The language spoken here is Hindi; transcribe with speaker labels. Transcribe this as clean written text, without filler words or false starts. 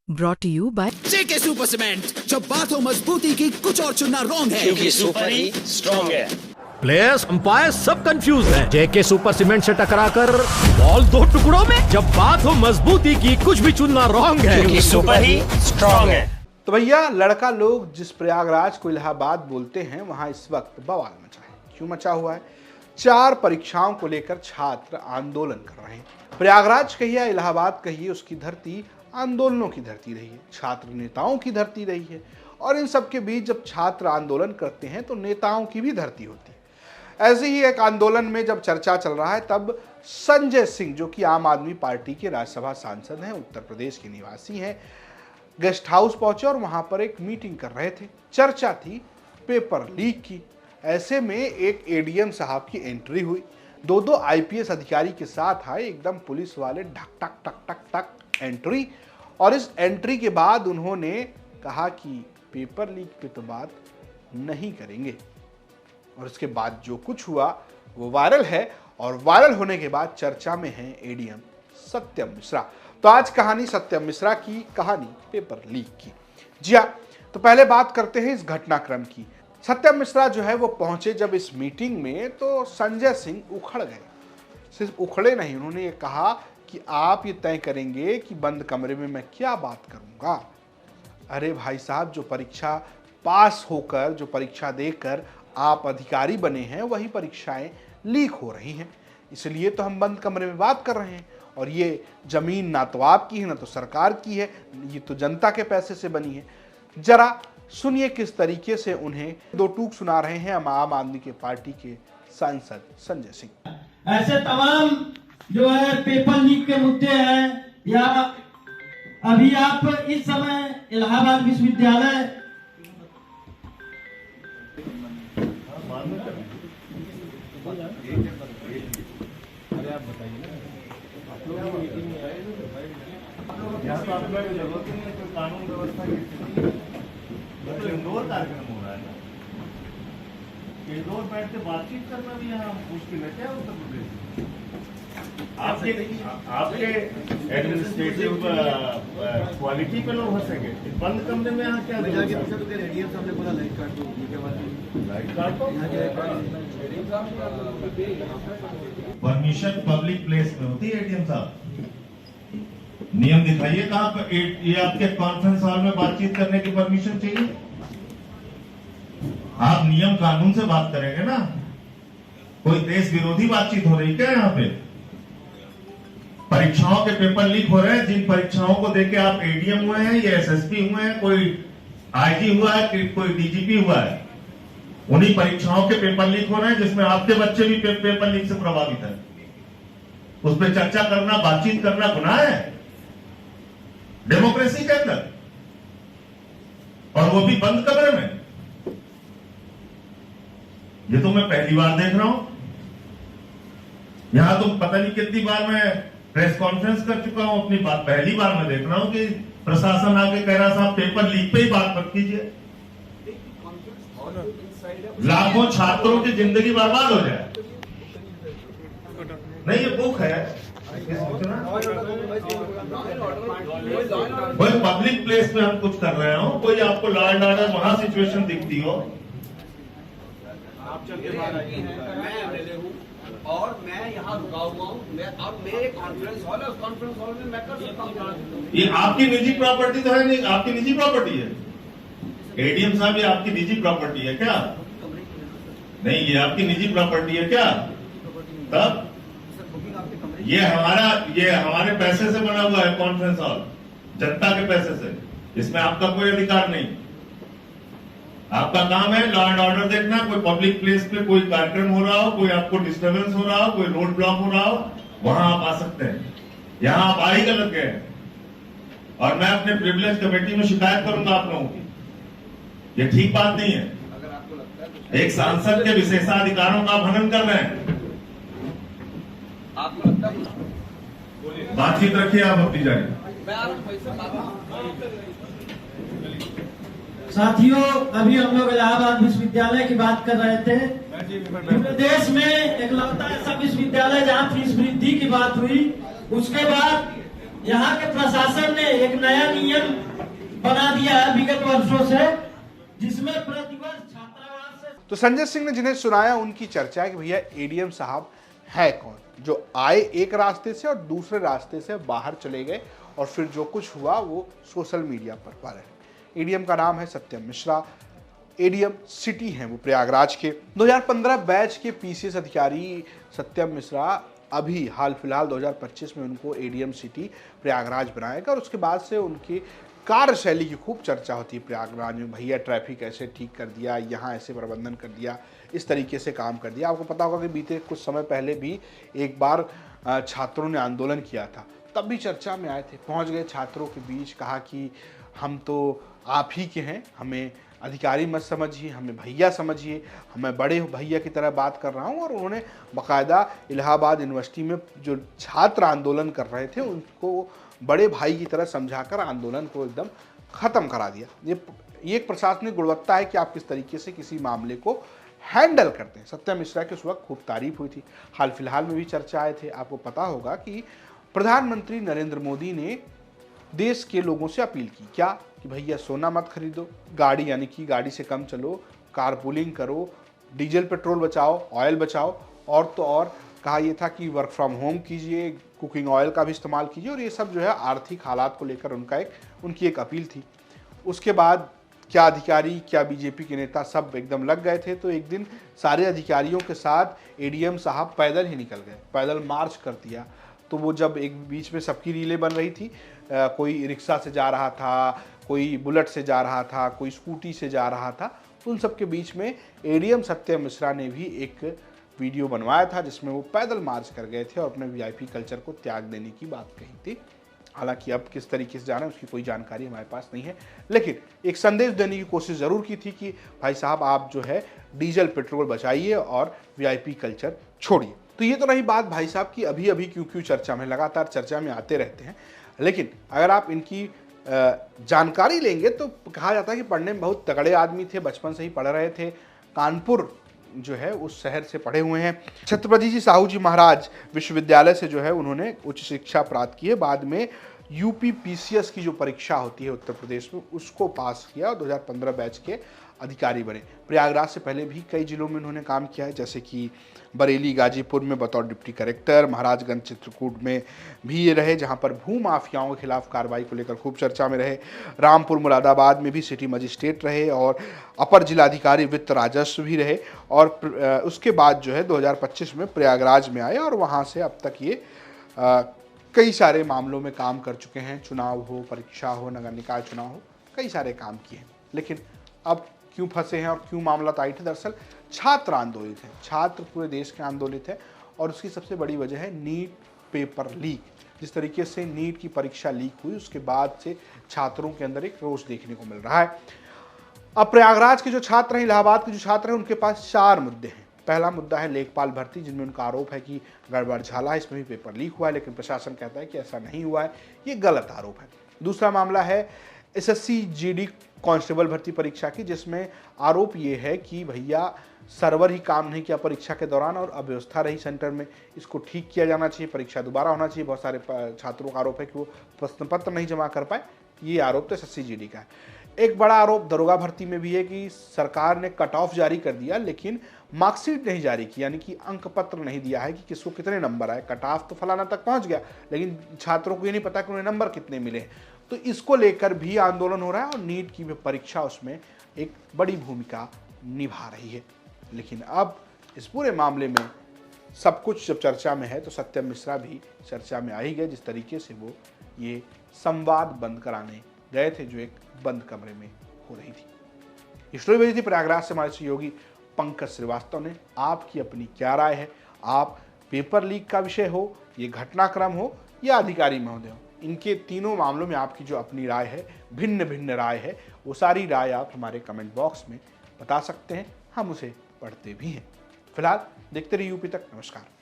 Speaker 1: Brought to you by
Speaker 2: JK super cement. जब बात हो मजबूती की, कुछ और चुनना रॉन्ग है,
Speaker 3: क्योंकि सुपर ही स्ट्रॉन्ग है।
Speaker 4: प्लेयर्स अंपायर सब कंफ्यूज हैं। जेके सुपर सीमेंट से टकराकर बॉल दो टुकड़ों में। जब बात हो मजबूती की, कुछ भी चुनना रॉन्ग है,
Speaker 3: क्योंकि सुपर ही स्ट्रॉन्ग है।
Speaker 5: तो भैया, लड़का लोग जिस प्रयागराज को इलाहाबाद बोलते हैं, वहां इस वक्त बवाल मचा है। क्यों मचा हुआ है? 4 परीक्षाओं को लेकर छात्र आंदोलन कर रहे हैं। प्रयागराज कहिए, इलाहाबाद कहिए, उसकी धरती आंदोलनों की धरती रही है, छात्र नेताओं की धरती रही है। और इन सब के बीच जब छात्र आंदोलन करते हैं तो नेताओं की भी धरती होती है। ऐसे ही एक आंदोलन में जब चर्चा चल रहा है, तब संजय सिंह, जो कि आम आदमी पार्टी के राज्यसभा सांसद हैं, उत्तर प्रदेश के निवासी हैं, गेस्ट हाउस पहुंचे और वहां पर एक मीटिंग कर रहे थे। चर्चा थी पेपर लीक की। ऐसे में एक एडीएम साहब की एंट्री हुई। दो आईपीएस अधिकारी के साथ आए, एकदम पुलिस वाले, ढक टक टक टक टक एंट्री। और इस एंट्री के बाद उन्होंने कहा कि पेपर लीक पे तो बात नहीं करेंगे। और इसके बाद जो कुछ हुआ वो वायरल है, और वायरल होने के बाद चर्चा में है एडीएम सत्यम मिश्रा। तो आज कहानी सत्यम मिश्रा की, कहानी पेपर लीक की। जी हाँ, तो पहले बात करते हैं इस घटनाक्रम की। सत्यम मिश्रा जो है वो पहुंचे जब इस मीटिंग में, तो संजय सिंह उखड़ गए। सिर्फ उखड़े नहीं, उन्होंने ये कहा कि आप ये तय करेंगे कि बंद कमरे में मैं क्या बात करूंगा। अरे भाई साहब, जो परीक्षा पास होकर, जो परीक्षा देकर आप अधिकारी बने हैं, वही परीक्षाएं लीक हो रही हैं। इसलिए तो हम बंद कमरे में बात कर रहे हैं। और ये जमीन ना तो आपकी है ना तो सरकार की है, ये तो जनता के पैसे से बनी है। जरा सुनिए किस तरीके से उन्हें दो टूक सुना रहे हैं आम आदमी के पार्टी के सांसद संजय सिंह।
Speaker 6: ऐसे तमाम जो है पेपर लीक के मुद्दे हैं, या अभी आप इस समय इलाहाबाद विश्वविद्यालय
Speaker 7: कानून व्यवस्था की इंदौर कार्यक्रम हो रहा है ना, इंदौर बैठ के बातचीत करना भी यहाँ मुश्किल है क्या उत्तर प्रदेश में? आपके एडमिनिस्ट्रेटिव क्वालिटी पे लोग हंसेंगे। बंद कमरे में यहाँ क्या
Speaker 8: एडीएम साहब ने बोला लाइट काट दो, ये क्या बात है?
Speaker 7: लाइट काट दो। परमिशन पब्लिक प्लेस में होती है एडीएम साहब। नियम दिखाइए कहाँ पर ये आपके कॉन्फ्रेंस हॉल में बातचीत करने की परमिशन चाहिए। आप नियम कानून से बात करेंगे ना। कोई देश विरोधी बातचीत हो रही क्या यहाँ पे? परीक्षाओं के पेपर लीक हो रहे हैं। जिन परीक्षाओं को देके आप एडीएम हुए हैं या एसएसपी हुए हैं, कोई आईजी हुआ है, कोई डीजीपी हुआ है, उन्हीं परीक्षाओं के पेपर लीक हो रहे हैं जिसमें आपके बच्चे भी पेपर लीक से प्रभावित है। उस पर चर्चा करना, बातचीत करना गुनाह है डेमोक्रेसी के अंदर, और वो भी बंद कमरे में। ये तो मैं पहली बार देख रहा हूं। यहां तो पता नहीं कितनी बार मैं प्रेस कॉन्फ्रेंस कर चुका हूं, अपनी बात पहली बार मैं देख रहा हूं कि प्रशासन आके कह रहा साहब पेपर लीक पे ही बात मत कीजिए। लाखों छात्रों की जिंदगी बर्बाद हो जाए। नहीं, ये बुक है, कोई पब्लिक प्लेस में हम कुछ कर रहे हो, कोई आपको लॉ एंड ऑर्डर वहां सिचुएशन दिखती हो, आप चल के बाहर आइए।
Speaker 8: मैं एमएलए हूं और मैं यहाँ रुका हुआ हूँ। अब मेरे कॉन्फ्रेंस हॉल है, उस कॉन्फ्रेंस हॉल में मैं कर सकता हूँ।
Speaker 7: ये आपकी निजी प्रॉपर्टी तो है नहीं, आपकी निजी प्रॉपर्टी है। एडीएम साहब, ये आपकी निजी प्रॉपर्टी है क्या? नहीं, ये आपकी निजी प्रॉपर्टी है क्या? तब ये हमारे पैसे से बना हुआ है कॉन्फ्रेंस हॉल, जनता के पैसे से। इसमें आपका कोई अधिकार नहीं। आपका काम है लॉ एंड ऑर्डर देखना। कोई पब्लिक प्लेस पे कोई कार्यक्रम हो रहा हो, कोई आपको डिस्टर्बेंस हो रहा हो, कोई रोड ब्लॉक हो रहा हो, वहां आप आ सकते हैं। यहां आप आ ही गलत गए। और मैं अपने प्रिविलेज कमेटी में शिकायत करूंगा आप लोगों की। ये ठीक बात नहीं है। एक सांसद के विशेषाधिकारों का हनन कर रहे हैं।
Speaker 8: आपको लगता है?
Speaker 7: बातचीत रखिए आप अपनी जाए।
Speaker 6: साथियों, अभी हम लोग इलाहाबाद विश्वविद्यालय की बात कर रहे थे। पूरे देश में इकलौता ऐसा विश्वविद्यालय जहां फीस वृद्धि की बात हुई, उसके बाद यहाँ के प्रशासन ने एक नया नियम बना दिया है विगत वर्षों से, जिसमें प्रतिवर्ष छात्रावास से।
Speaker 5: तो संजय सिंह ने जिन्हें सुनाया उनकी चर्चा है कि भैया एडीएम साहब है कौन, जो आए एक रास्ते से और दूसरे रास्ते से बाहर चले गए और फिर जो कुछ हुआ वो सोशल मीडिया पर पा रहे हैं। एडीएम का नाम है सत्यम मिश्रा, एडीएम सिटी हैं वो प्रयागराज के। 2015 बैच के पीसीएस अधिकारी सत्यम मिश्रा अभी हाल फिलहाल 2025 में उनको एडीएम सिटी प्रयागराज बनाया गया और उसके बाद से उनकी कार्यशैली की खूब चर्चा होती है प्रयागराज में। भैया ट्रैफिक ऐसे ठीक कर दिया, यहाँ ऐसे प्रबंधन कर दिया, इस तरीके से काम कर दिया। आपको पता होगा कि बीते कुछ समय पहले भी एक बार छात्रों ने आंदोलन किया था, तब भी चर्चा में आए थे, पहुँच गए छात्रों के बीच, कहा कि हम तो आप ही के हैं, हमें अधिकारी मत समझिए, हमें भैया समझिए, हमें बड़े भैया की तरह बात कर रहा हूँ। और उन्होंने बाकायदा इलाहाबाद यूनिवर्सिटी में जो छात्र आंदोलन कर रहे थे उनको बड़े भाई की तरह समझाकर आंदोलन को एकदम ख़त्म करा दिया। ये एक प्रशासनिक गुणवत्ता है कि आप किस तरीके से किसी मामले को हैंडल करते हैं। सत्यम मिश्रा की उस वक्त खूब तारीफ हुई थी, हाल फिलहाल में भी चर्चा आए थे। आपको पता होगा कि प्रधानमंत्री नरेंद्र मोदी ने देश के लोगों से अपील की क्या कि भैया सोना मत खरीदो, गाड़ी यानी कि गाड़ी से कम चलो, कारपूलिंग करो, डीजल पेट्रोल बचाओ, ऑयल बचाओ, और तो और कहा यह था कि वर्क फ्रॉम होम कीजिए, कुकिंग ऑयल का भी इस्तेमाल कीजिए। और ये सब जो है आर्थिक हालात को लेकर उनकी एक अपील थी। उसके बाद क्या अधिकारी क्या बीजेपी के नेता सब एकदम लग गए थे। तो एक दिन सारे अधिकारियों के साथ एडीएम साहब पैदल ही निकल गए, पैदल मार्च कर दिया। तो वो जब एक बीच में सबकी रीलें बन रही थी, कोई रिक्शा से जा रहा था, कोई बुलेट से जा रहा था, कोई स्कूटी से जा रहा था, तो उन सब के बीच में एडीएम सत्यम मिश्रा ने भी एक वीडियो बनवाया था जिसमें वो पैदल मार्च कर गए थे और अपने वीआईपी कल्चर को त्याग देने की बात कही थी। हालांकि अब किस तरीके से जाना है उसकी कोई जानकारी हमारे पास नहीं है, लेकिन एक संदेश देने की कोशिश ज़रूर की थी कि भाई साहब आप जो है डीजल पेट्रोल बचाइए और वीआईपी कल्चर छोड़िए। तो ये तो रही बात भाई साहब की अभी अभी क्यों चर्चा में, लगातार चर्चा में आते रहते हैं। लेकिन अगर आप इनकी जानकारी लेंगे तो कहा जाता है कि पढ़ने में बहुत तगड़े आदमी थे, बचपन से ही पढ़ रहे थे, कानपुर जो है उस शहर से पढ़े हुए हैं। छत्रपति जी साहू जी महाराज विश्वविद्यालय से जो है उन्होंने उच्च शिक्षा प्राप्त की है। बाद में यूपी पीसीएस की जो परीक्षा होती है उत्तर प्रदेश में उसको पास किया और 2015 बैच के अधिकारी बने। प्रयागराज से पहले भी कई जिलों में उन्होंने काम किया है, जैसे कि बरेली गाजीपुर में बतौर डिप्टी कलेक्टर, महाराजगंज चित्रकूट में भी ये रहे जहां पर भू माफियाओं के खिलाफ कार्रवाई को लेकर खूब चर्चा में रहे। रामपुर मुरादाबाद में भी सिटी मजिस्ट्रेट रहे और अपर जिलाधिकारी वित्त राजस्व भी रहे। और उसके बाद जो है 2025 में प्रयागराज में आए और वहाँ से अब तक ये कई सारे मामलों में काम कर चुके हैं। चुनाव हो, परीक्षा हो, नगर निकाय चुनाव हो, कई सारे काम किए हैं। लेकिन अब क्यों फंसे हैं और क्यों मामला ताइट है? दरअसल छात्र आंदोलित हैं, छात्र पूरे देश के आंदोलित हैं और उसकी सबसे बड़ी वजह है नीट पेपर लीक। जिस तरीके से नीट की परीक्षा लीक हुई उसके बाद से छात्रों के अंदर एक रोष देखने को मिल रहा है। अब प्रयागराज के जो छात्र हैं, इलाहाबाद के जो छात्र हैं, उनके पास 4 मुद्दे हैं। पहला मुद्दा है लेखपाल भर्ती, जिनमें उनका आरोप है कि गड़बड़ झाला है, इसमें भी पेपर लीक हुआ है, लेकिन प्रशासन कहता है कि ऐसा नहीं हुआ है, ये गलत आरोप है। दूसरा मामला है एसएससी जीडी कांस्टेबल भर्ती परीक्षा की, जिसमें आरोप ये है कि भैया सर्वर ही काम नहीं किया परीक्षा के दौरान और अव्यवस्था रही सेंटर में, इसको ठीक किया जाना चाहिए, परीक्षा दोबारा होना चाहिए। बहुत सारे छात्रों का आरोप है कि वो प्रश्न पत्र नहीं जमा कर पाए, ये आरोप तो एसएससी जीडी का है। एक बड़ा आरोप दरोगा भर्ती में भी है कि सरकार ने कट ऑफ जारी कर दिया लेकिन मार्कशीट नहीं जारी की, यानी कि अंक पत्र नहीं दिया है कि किसको कितने नंबर आए। कट ऑफ तो फलाना तक पहुंच गया लेकिन छात्रों को ये नहीं पता कि उन्हें नंबर कितने मिले। तो इसको लेकर भी आंदोलन हो रहा है और नीट की परीक्षा उसमें एक बड़ी भूमिका निभा रही है। लेकिन अब इस पूरे मामले में सब कुछ जब चर्चा में है तो सत्यम मिश्रा भी चर्चा में आ ही गए, जिस तरीके से वो ये संवाद बंद कराने गए थे जो एक बंद कमरे में हो रही थी। ये स्टोरी भेजी थी प्रयागराज से हमारे सहयोगी पंकज श्रीवास्तव ने। आपकी अपनी क्या राय है? आप पेपर लीक का विषय हो, ये घटनाक्रम हो या अधिकारी महोदय हो, इनके तीनों मामलों में आपकी जो अपनी राय है, भिन्न भिन्न राय है, वो सारी राय आप हमारे कमेंट बॉक्स में बता सकते हैं, हम उसे पढ़ते भी हैं। फिलहाल देखते रहिए यूपी तक। नमस्कार।